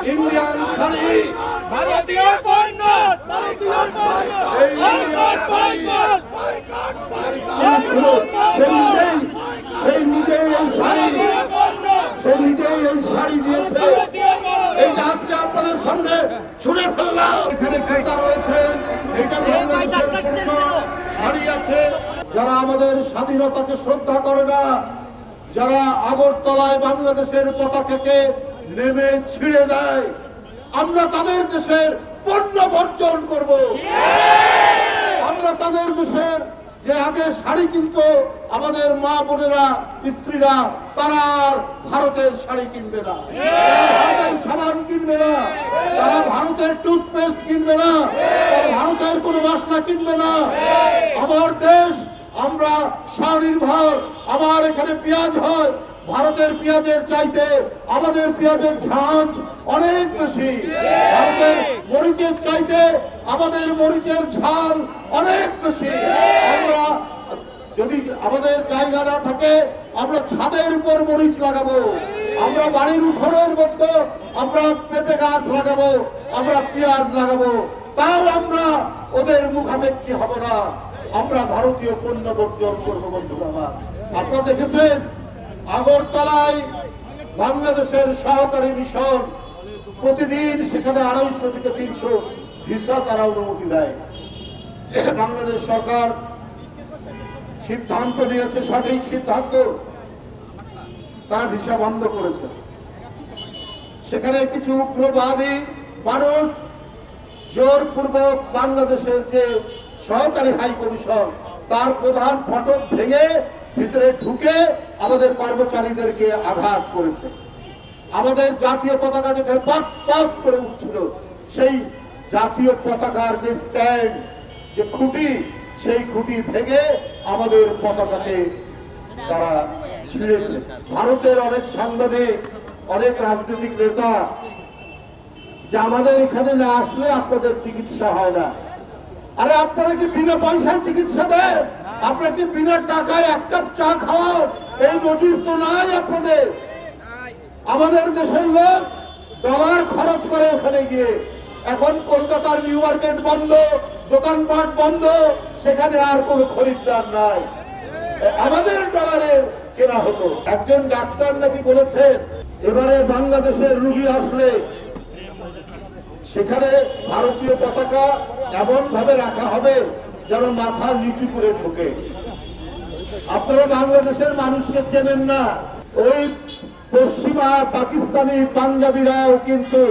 Indian sari, ভারতীয় boycott, ভারতীয় এই ইন্ডিয়ান শাড়ি সেই নিজেই এই শাড়ি দিয়েছে। এটা আজকে আপনাদের সামনে ছুড়ে ফেললাম। এখানে ক্রেতা রয়েছে, এটা বাংলাদেশের পণ্য শাড়ি আছে। যারা আমাদের স্বাধীনতাকে শ্রদ্ধা করে না, যারা আগরতলায় বাংলাদেশের পতাকাকে নেমে ছিঁড়ে দেয়, আমরা তাদের দেশের পণ্য বর্জন করব। আমরা তাদের দেশের যে আগে শাড়ি কিনতো আমাদের মা বোনেরা, স্ত্রীরা, তারা আর ভারতের শাড়ি কিনবে না, তারা ভারতের সাবান কিনবে না, তারা ভারতের টুথপেস্ট কিনবে না, তারা ভারতের কোনো বাসনা কিনবে না। আমার দেশ, আমরা স্বনির্ভর। আমার এখানে পেঁয়াজ হয়, ভারতের পেঁয়াজের চাইতে আমাদের পেঁয়াজের ঝাঁঝ অনেক বেশি। ভারতের মরিচের চাইতে আমাদের মরিচের ঝাল অনেক বেশি। আমরা যদি আমাদের জায়গা না থাকে, আমরা ছাদের উপর মরিচ লাগাবো, আমরা বাড়ির উঠোনের মধ্যে আমরা পেঁপে গাছ লাগাবো, আমরা পেঁয়াজ লাগাবো, তাও আমরা ওদের মুখাপেক্ষী হব না। আমরা ভারতীয় পণ্য বর্জন করবো। বন্ধুরা আমার, আপনারা দেখেছেন আগরতলায় বাংলাদেশের সহকারী মিশন প্রতিদিন সেখানে 250 থেকে 300 ভিসা তারা অনুমতি দেয়। বাংলাদেশ সরকার সিদ্ধান্ত নিয়েছে, সঠিক সিদ্ধান্ত, তারা ভিসা বন্ধ করেছে। সেখানে কিছু উগ্রবাদী মানুষ জোরপূর্বক বাংলাদেশের যে সহকারী হাই কমিশন তার প্রধান ফটক ভেঙে ভিতরে ঢুকে আমাদের কর্মচারীদেরকে আঘাত করেছে। আমাদের জাতীয় পতাকা যেখানে পাক পাক করে উঠছিল, সেই জাতীয় পতাকার যে স্ট্যান্ড, যে খুঁটি, সেই খুঁটি ভেঙে আমাদের পতাকাকে তারা ছিঁড়েছে। ভারতের অনেক সাংবাদিক, অনেক রাজনৈতিক নেতা যে আমাদের এখানে না আসলে আপনাদের চিকিৎসা হয় না। আরে আপনারা কি বিনা পয়সায় চিকিৎসা দেন? আপনারা কি বিনা টাকায় এক কাপ চা খাওয়ান? এই নজির তো নাই আপনাদের। আমাদের দেশের লোক ডলার খরচ করে ওখানে গিয়ে। এখন কলকাতার নিউ মার্কেট বন্ধ, দোকানপাট বন্ধ, সেখানে আর কোনো খরিদ্দার নাই, আমাদের ডলারের কেনা হতো। একজন ডাক্তার নাকি বলেছেন এবারে বাংলাদেশের রোগী আসলে সেখানে ভারতীয় পতাকা এমন ভাবে রাখা হবে যেন মাথা নিচু করে ঢোকে। আপনারা বাংলাদেশের মানুষকে চেনেন না। ওই পশ্চিমা পাকিস্তানি পাঞ্জাবিরাও কিন্তু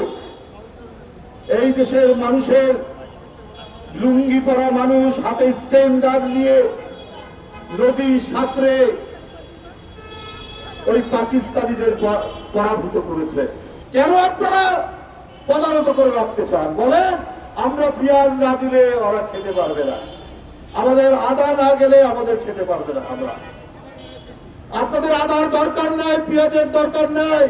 এই দেশের মানুষের লুঙ্গি পরা মানুষ হাতে স্ট্যান্ডার নিয়ে নদী সাঁতরে ওই পাকিস্তানিদের পরাভূত করেছে। কেন আপনারা প্রদানত করে রাখতে চান? বলেন, আমরা পেঁয়াজ না দিলে ওরা খেতে পারবে না, আমাদের আদা না গেলে আমাদের খেতে পারবে না। আমরা আপনাদের আদার দরকার নাই, পেঁয়াজের দরকার নাই।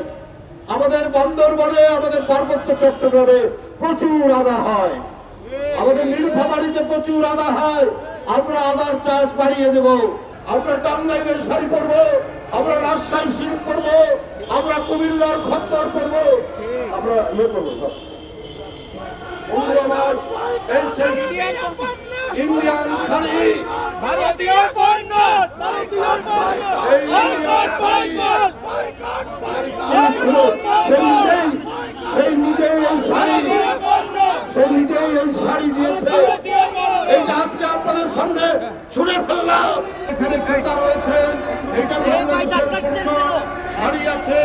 আমাদের বন্দরবনে, আমাদের পার্বত্য চট্টগ্রামে প্রচুর আদা হয়, আমাদের নীলফামারীতে প্রচুর আদা হয়। আমরা আদার চাষ বাড়িয়ে দেব। আমরা টাঙ্গাইলের শাড়ি পরবো, আমরা রাজশাহী শিল্প করবো, আমরা কুমিল্লার খদ্দর করবো, আমরা ইয়ে করবো। আমার এই ইন্ডিয়ান শাড়ি, ভারতীয় বয়কট, ভারতীয় এই ইন্ডিয়ান শাড়ি সেই নিজেই এই শাড়ি দিয়েছে। এটা আজকে আপনাদের সামনে ছুড়ে ফেললাম। এখানে ক্রেতা রয়েছে, এটা বাংলাদেশের পণ্য শাড়ি আছে।